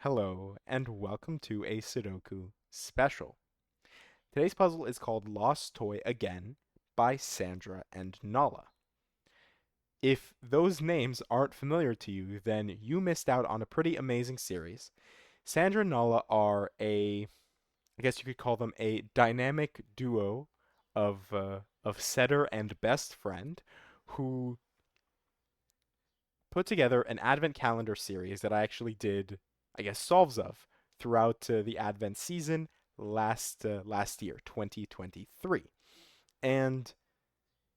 Hello, and welcome to a Sudoku special. Today's puzzle is called Lost Toy Again by Sandra and Nala. If those names aren't familiar to you, then you missed out on a pretty amazing series. Sandra and Nala are I guess you could call them a dynamic duo of setter and best friend who put together an advent calendar series that I actually did, I guess, solves of throughout the advent season last year, 2023. And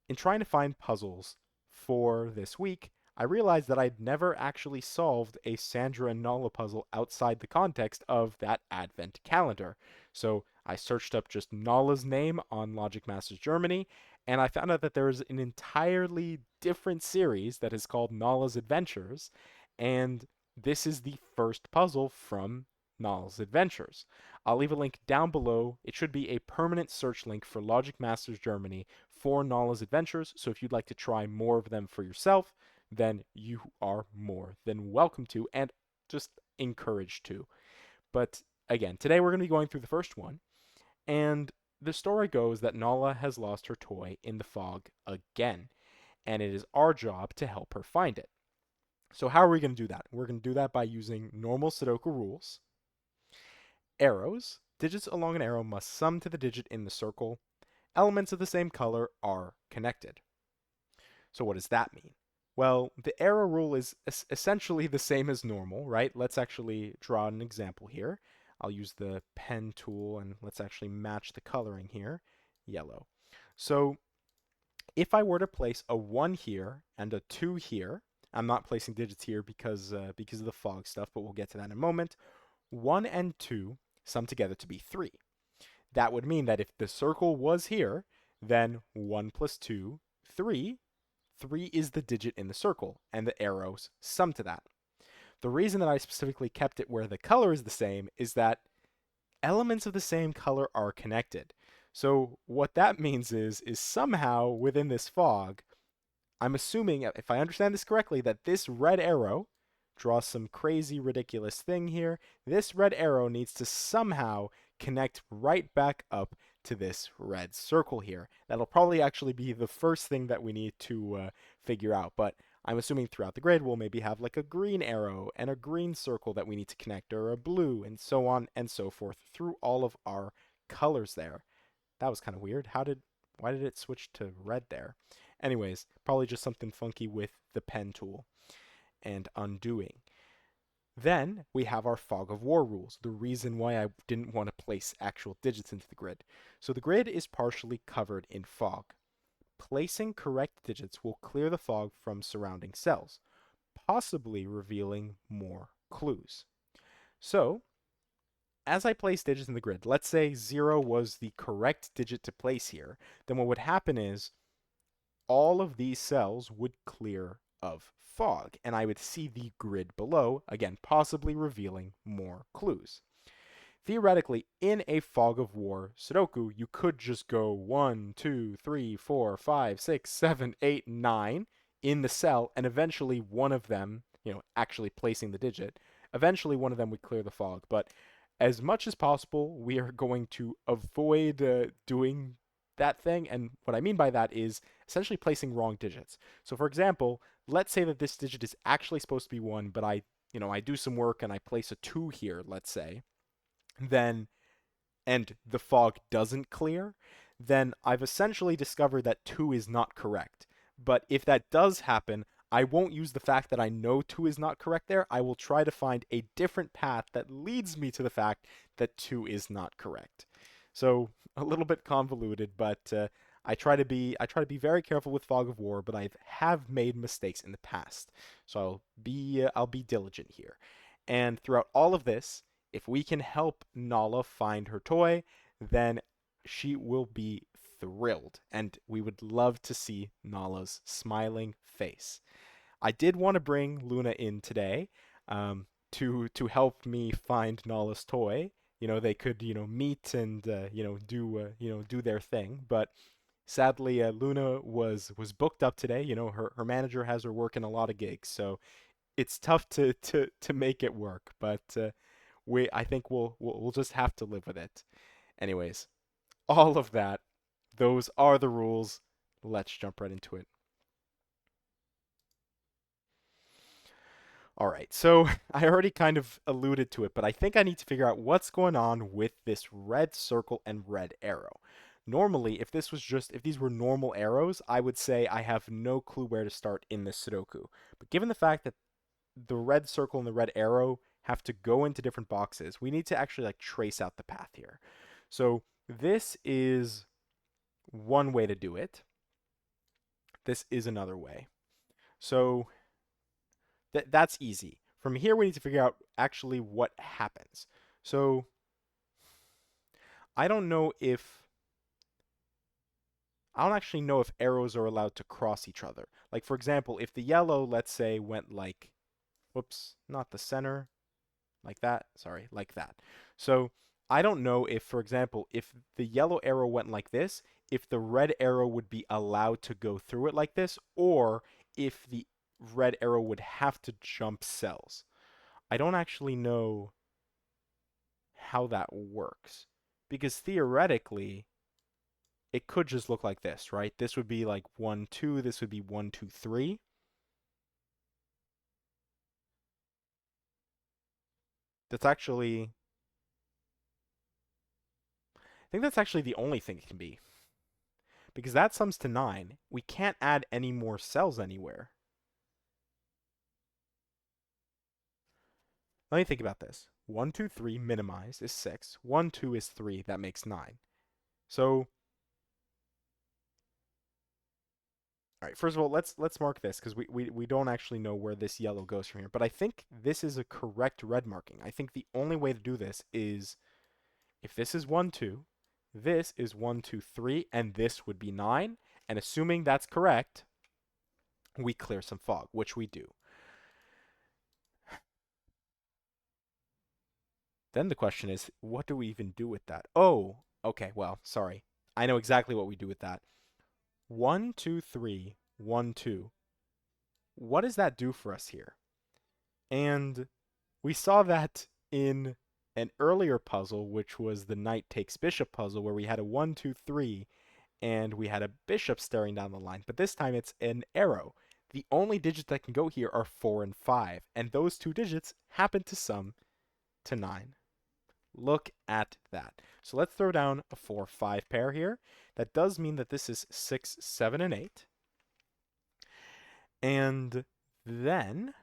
in trying to find puzzles for this week, I realized that I'd never actually solved a Sandra and Nala puzzle outside the context of that advent calendar. So I searched up just Nala's name on Logic Masters Germany, and I found out that there is an entirely different series that is called Nala's Adventures, and this is the first puzzle from Nala's Adventures. I'll leave a link down below. It should be a permanent search link for Logic Masters Germany for Nala's Adventures, so if you'd like to try more of them for yourself, then you are more than welcome to and just encouraged to. But again, today we're going to be going through the first one, and the story goes that Nala has lost her toy in the fog again, and it is our job to help her find it. So, how are we going to do that? We're going to do that by using normal Sudoku rules. Arrows. Digits along an arrow must sum to the digit in the circle. Elements of the same color are connected. So what does that mean? Well, the arrow rule is essentially the same as normal, right? Let's actually draw an example here. I'll use the pen tool and let's actually match the coloring here. Yellow. So if I were to place a 1 here and a 2 here, I'm not placing digits here because of the fog stuff, but we'll get to that in a moment. 1 and 2 sum together to be 3. That would mean that if the circle was here, then 1 plus 2, 3. 3 is the digit in the circle, and the arrows sum to that. The reason that I specifically kept it where the color is the same is that elements of the same color are connected. So what that means is somehow within this fog, I'm assuming, if I understand this correctly, that this red arrow draws some crazy, ridiculous thing here. This red arrow needs to somehow connect right back up to this red circle here. That'll probably actually be the first thing that we need to figure out. But I'm assuming throughout the grid we'll maybe have like a green arrow and a green circle that we need to connect, or a blue, and so on and so forth through all of our colors there. That was kind of weird. Why did it switch to red there? Anyways, probably just something funky with the pen tool and undoing. Then we have our fog of war rules, the reason why I didn't want to place actual digits into the grid. So the grid is partially covered in fog. Placing correct digits will clear the fog from surrounding cells, possibly revealing more clues. So, as I place digits in the grid, let's say 0 was the correct digit to place here, then what would happen is all of these cells would clear of fog, and I would see the grid below, again, possibly revealing more clues. Theoretically, in a fog of war Sudoku, you could just go 1, 2, 3, 4, 5, 6, 7, 8, 9 in the cell, and eventually one of them, actually placing the digit, eventually one of them would clear the fog. But as much as possible, we are going to avoid doing that thing. And what I mean by that is essentially placing wrong digits. So, for example, let's say that this digit is actually supposed to be 1, but I do some work and I place a 2 here, let's say, then and the fog doesn't clear, then I've essentially discovered that 2 is not correct. But if that does happen, I won't use the fact that I know 2 is not correct there. I will try to find a different path that leads me to the fact that 2 is not correct. So a little bit convoluted, but I try to be very careful with fog of war, but I have made mistakes in the past. So I'll be diligent here. And throughout all of this, if we can help Nala find her toy, then she will be thrilled, and we would love to see Nala's smiling face. I did want to bring Luna in today, to help me find Nala's toy. They could meet and do their thing, but sadly Luna was booked up today. Her manager has her working a lot of gigs, so it's tough to make it work. But I think we'll just have to live with it. Anyways, all of that, those are the rules. Let's jump right into it. All right, so I already kind of alluded to it, but I think I need to figure out what's going on with this red circle and red arrow. Normally, if these were normal arrows, I would say I have no clue where to start in this Sudoku. But given the fact that the red circle and the red arrow have to go into different boxes, we need to actually like trace out the path here. So this is one way to do it. This is another way. So that's easy. From here, we need to figure out actually what happens. So I don't know if I don't actually know if arrows are allowed to cross each other. Like for example, if the yellow, let's say, went like, whoops, not the center, like that. Sorry, like that. So I don't know if, for example, if the yellow arrow went like this, if the red arrow would be allowed to go through it like this, or if the red arrow would have to jump cells. I don't actually know how that works. Because theoretically, it could just look like this, right? This would be like 1, 2, this would be 1, 2, 3. That's actually, I think that's actually the only thing it can be. Because that sums to 9. We can't add any more cells anywhere. Let me think about this. 1, 2, 3 minimized is 6. 1, 2 is 3. That makes 9. So, all right, first of all, let's mark this because we don't actually know where this yellow goes from here. But I think this is a correct red marking. I think the only way to do this is if this is 1, 2, this is 1, 2, 3, and this would be 9. And assuming that's correct, we clear some fog, which we do. Then the question is, what do we even do with that? Oh, okay, well, sorry. I know exactly what we do with that. 1, 2, 3, 1, 2. What does that do for us here? And we saw that in an earlier puzzle, which was the knight takes bishop puzzle, where we had a 1, 2, 3, and we had a bishop staring down the line. But this time it's an arrow. The only digits that can go here are 4 and 5, and those two digits happen to sum to 9. Look at that. So let's throw down a 4, 5 pair here. That does mean that this is 6, 7, and 8. And then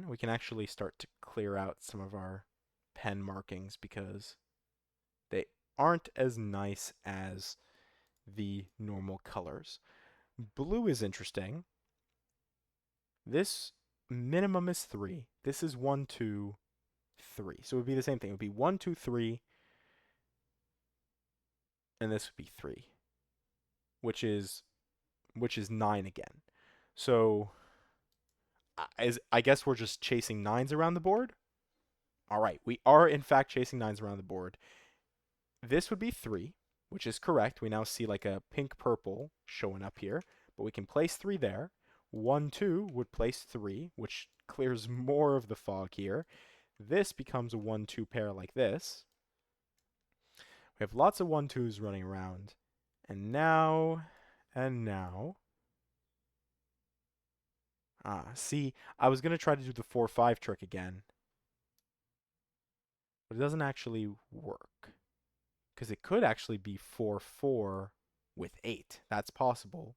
we can actually start to clear out some of our pen markings because they aren't as nice as the normal colors. Blue is interesting. This minimum is 3. This is 1, 2, 3. So it would be the same thing. It would be 1, 2, 3, and this would be 3, which is 9 again. So I guess we're just chasing 9s around the board. All right, we are in fact chasing 9s around the board. This would be 3, which is correct. We now see like a pink purple showing up here, but we can place 3 there. 1, 2 would place 3, which clears more of the fog here. This becomes a 1, 2 pair like this. We have lots of 1, 2s running around. And now, see, I was going to try to do the 4, 5 trick again, but it doesn't actually work. Because it could actually be 4, 4 with 8. That's possible.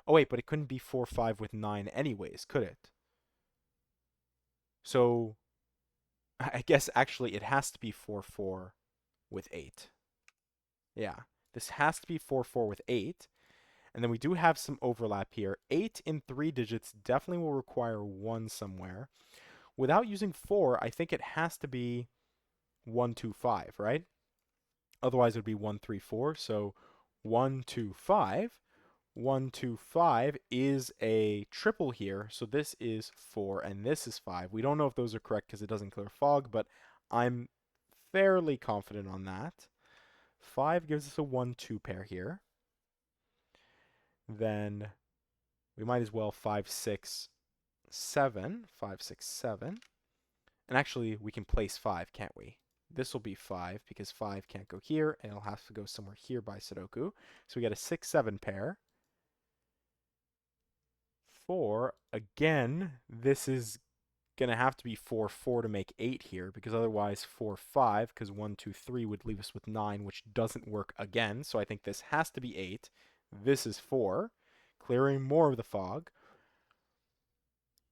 Oh, wait, but it couldn't be 4, 5 with 9 anyways, could it? So, I guess actually it has to be 4, 4 with 8. Yeah, this has to be 4, 4 with 8. And then we do have some overlap here. 8 in 3 digits definitely will require 1 somewhere. Without using 4, I think it has to be 1, 2, 5, right? Otherwise, it would be 1, 3, 4. So 1, 2, 5. 1, 2, 5 is a triple here. So this is 4 and this is 5. We don't know if those are correct because it doesn't clear fog, but I'm fairly confident on that. 5 gives us a 1, 2 pair here. Then we might as well 5, 6, 7. 5, 6, 7. And actually, we can place 5, can't we? This will be 5 because 5 can't go here, and it'll have to go somewhere here by Sudoku. So we get a 6-7 pair. 4, again, this is going to have to be 4-4 to make 8 here, because otherwise 4-5, because 1-2-3 would leave us with 9, which doesn't work again. So I think this has to be 8. This is 4, clearing more of the fog.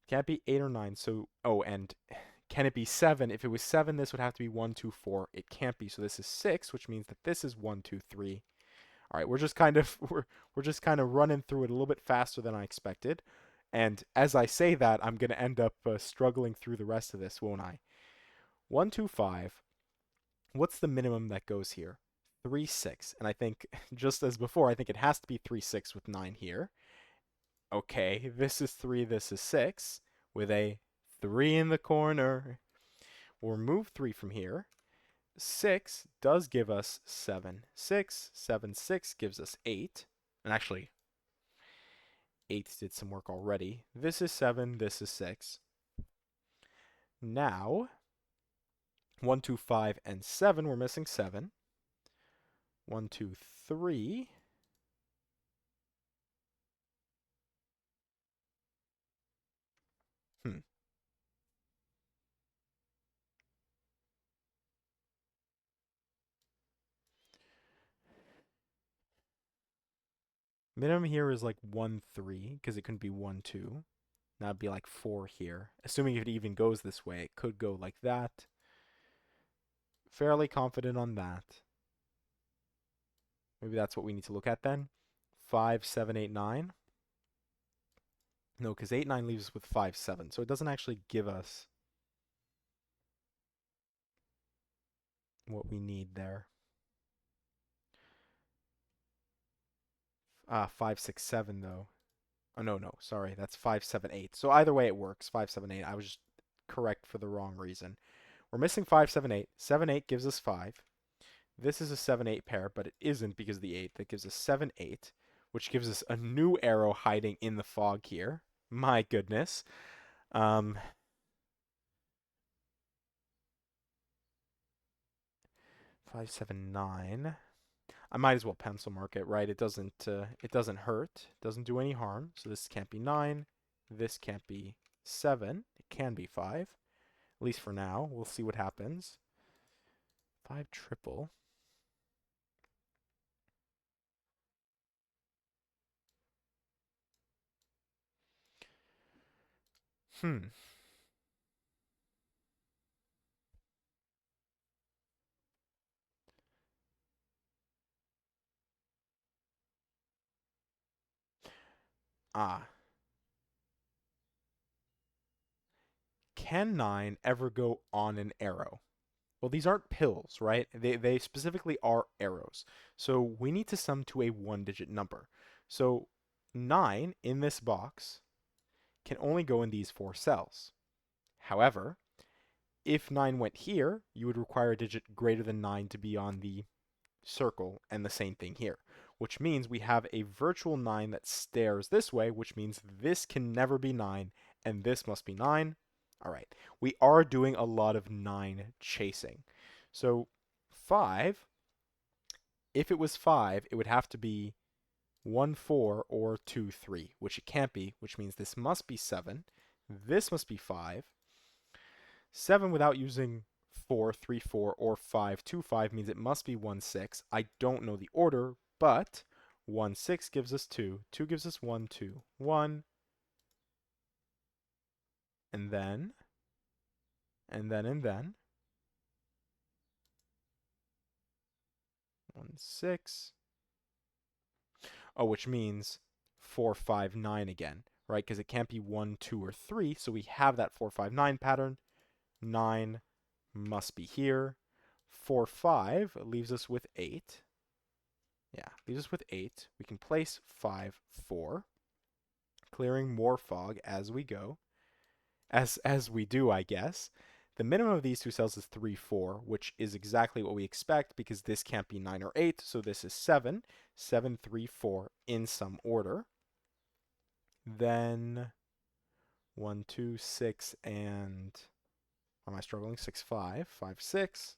Can't be 8 or 9, so... Oh, and can it be 7? If it was 7, this would have to be 1-2-4. It can't be, so this is 6, which means that this is 1-2-3. All right, we're just kind of we're just kind of running through it a little bit faster than I expected. And as I say that, I'm going to end up struggling through the rest of this, won't I? 1-2-5. What's the minimum that goes here? 3-6. And I think, just as before, I think it has to be 3-6 with 9 here. Okay, this is 3, this is 6, with a 3 in the corner. We'll remove 3 from here. 6 does give us 7. 6, 7, 6 gives us 8. And actually, 8 did some work already. This is 7, this is 6. Now, 1, 2, 5, and 7, we're missing 7. 1, 2, 3. Minimum here is like 1, 3, because it couldn't be 1, 2. That'd be like 4 here. Assuming if it even goes this way, it could go like that. Fairly confident on that. Maybe that's what we need to look at then. 5, 7, 8, 9. No, because 8, 9 leaves us with 5, 7. So it doesn't actually give us what we need there. 5, 6, 7 though. Oh, no, sorry. That's 5, 7, 8. So either way it works. 5, 7, 8. I was just correct for the wrong reason. We're missing 5, 7, 8. 7, 8 gives us 5. This is a 7, 8 pair, but it isn't because of the 8. That gives us 7, 8, which gives us a new arrow hiding in the fog here. My goodness. 5, 7, 9. I might as well pencil mark it, right? It doesn't hurt. It doesn't do any harm. So this can't be 9. This can't be 7. It can be 5. At least for now. We'll see what happens. 5 triple. Hmm. Ah. Can 9 ever go on an arrow? Well, these aren't pills, right? They specifically are arrows. So we need to sum to a one-digit number. So 9 in this box can only go in these 4 cells. However, if 9 went here, you would require a digit greater than 9 to be on the circle, and the same thing here, which means we have a virtual 9 that stares this way, which means this can never be 9, and this must be 9. All right, we are doing a lot of 9 chasing. So 5, if it was 5, it would have to be 1, 4, or 2, 3, which it can't be, which means this must be 7. This must be 5. 7 without using 4, 3, 4, or 5, 2, 5 means it must be 1, 6. I don't know the order, but 1, 6 gives us 2. 2 gives us 1, 2, 1. And then, and then. 1, 6. Oh, which means 4, 5, 9 again, right? Because it can't be 1, 2, or 3. So we have that 4, 5, 9 pattern. 9 must be here. 4, 5 leaves us with 8. Yeah, leaves us with 8. We can place 5, 4, clearing more fog as we go. As we do, I guess. The minimum of these two cells is 3, 4, which is exactly what we expect because this can't be 9 or 8, so this is 7. 7, 3, 4 in some order. Then 1, 2, 6, and Am I struggling? 6, 5, 5, 6.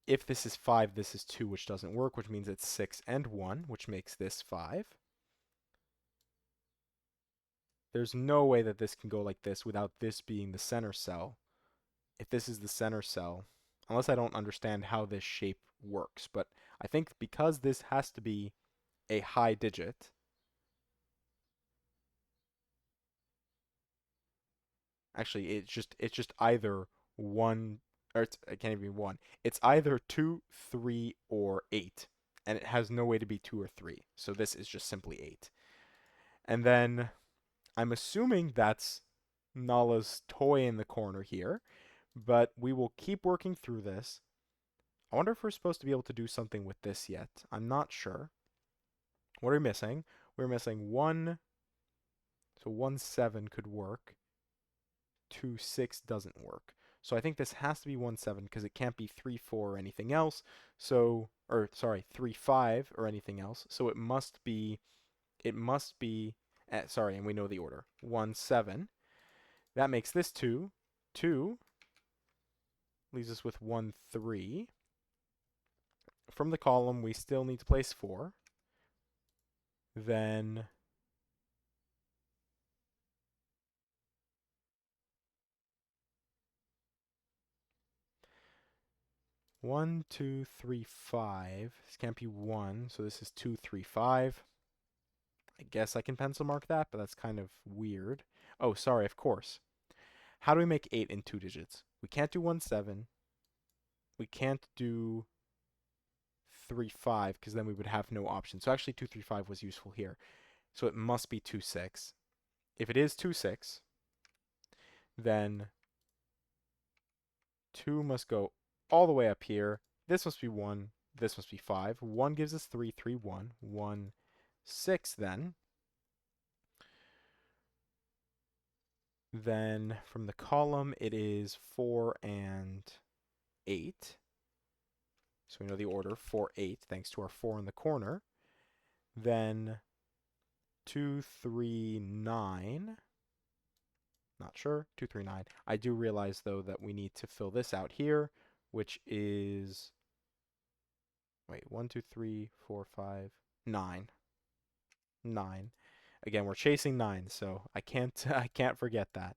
If this is 5, this is 2, which doesn't work, which means it's 6 and 1, which makes this 5. There's no way that this can go like this without this being the center cell. If this is the center cell, unless I don't understand how this shape works, but I think because this has to be a high digit, actually it's just either 1 or it can't even be 1. It's either 2, 3 or 8, and it has no way to be 2 or 3. So this is just simply 8. And then I'm assuming that's Nala's toy in the corner here, but we will keep working through this. I wonder if we're supposed to be able to do something with this yet. I'm not sure. What are we missing? We're missing 1, so 1, 7 could work. 2, 6 doesn't work. So I think this has to be 1, 7 because it can't be 3, 4 or anything else. So, or sorry, 3, 5 or anything else. So sorry, and we know the order. 1, 7. That makes this 2. 2 leaves us with 1, 3. From the column, we still need to place 4. Then 1, 2, 3, 5. This can't be 1, so this is 2, 3, 5. I guess I can pencil mark that, but that's kind of weird. Oh, sorry, of course. How do we make 8 in 2 digits? We can't do 1, 7. We can't do 3, 5, because then we would have no option. So actually 2, 3, 5 was useful here. So it must be 2, 6. If it is 2, 6, then 2 must go all the way up here. This must be 1. This must be 5. 1 gives us 3, 3, 1. 1, 6 then. Then from the column, it is 4 and 8. So we know the order, 4, 8, thanks to our 4 in the corner. Then 2, 3, 9. Not sure. 2, 3, 9. I do realize, though, that we need to fill this out here, which is... Wait, 1, 2, 3, 4, 5, 9. 9. Again, we're chasing 9, so I can't forget that.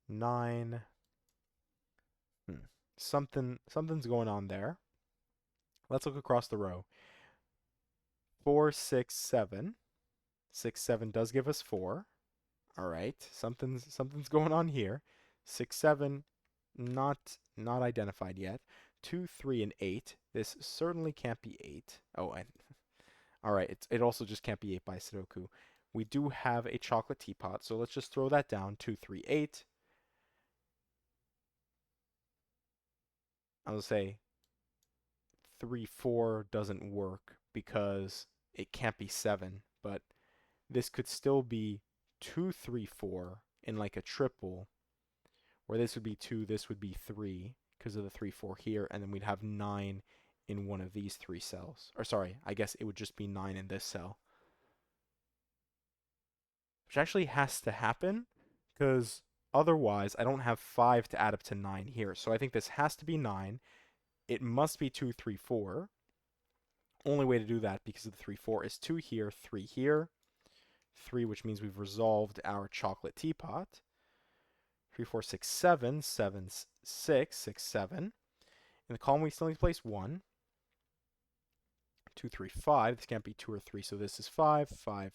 9. Something's going on there. Let's look across the row. 4, 6, 7. 6, 7 does give us 4. All right, something's going on here. 6, 7, not identified yet. 2, 3, and 8. This certainly can't be 8. Oh, and all right, it also just can't be 8 by Sudoku. We do have a chocolate teapot, so let's just throw that down. 2, 3, 8. I'll say 3, 4 doesn't work because it can't be 7, but this could still be 2, 3, 4 in like a triple, where this would be 2, this would be 3 because of the 3, 4 here, and then we'd have 9 in one of these 3 cells. Or sorry, I guess it would just be 9 in this cell. Which actually has to happen because otherwise I don't have 5 to add up to 9 here. So I think this has to be 9. It must be 2, 3, 4. Only way to do that because of the 3, 4 is 2 here, 3 here. 3, which means we've resolved our chocolate teapot. 3, 4, 6, 7. 7, 6, 6, 7. In the column, we still need to place 1. 2, 3, 5. This can't be 2 or 3, so this is 5. 5,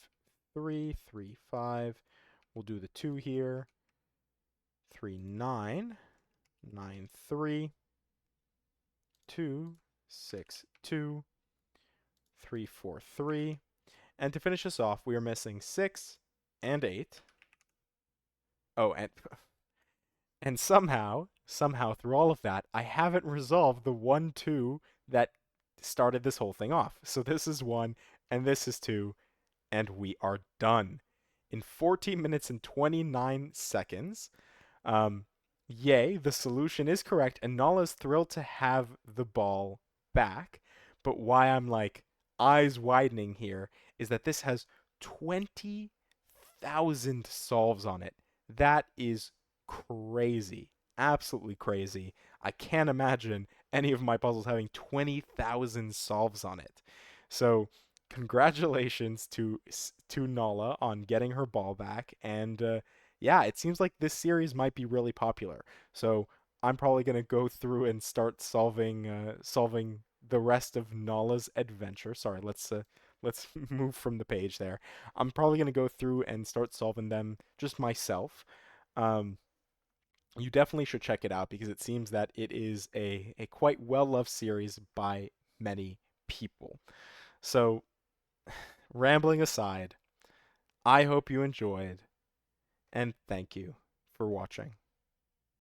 3, 3, 5. We'll do the 2 here. 3, 9. 9, 3. 2, 6, 2. 3, 4, 3. And to finish this off, we are missing 6 and 8. Oh, and somehow through all of that, I haven't resolved the 1, 2 that started this whole thing off. So this is 1 and this is 2, and we are done in 14 minutes and 29 seconds. Yay, the solution is correct, and Nala's thrilled to have the ball back. But why I'm like eyes widening here is that this has 20,000 solves on it. That is crazy. Absolutely crazy. I can't imagine any of my puzzles having 20,000 solves on it. So, congratulations to Nala on getting her ball back, and yeah, it seems like this series might be really popular. So, I'm probably gonna go through and start solving the rest of Nala's adventure. Sorry, let's move from the page there. I'm probably gonna go through and start solving them just myself. Um, you definitely should check it out because it seems that it is a quite well loved series by many people. So, rambling aside, I hope you enjoyed, and thank you for watching.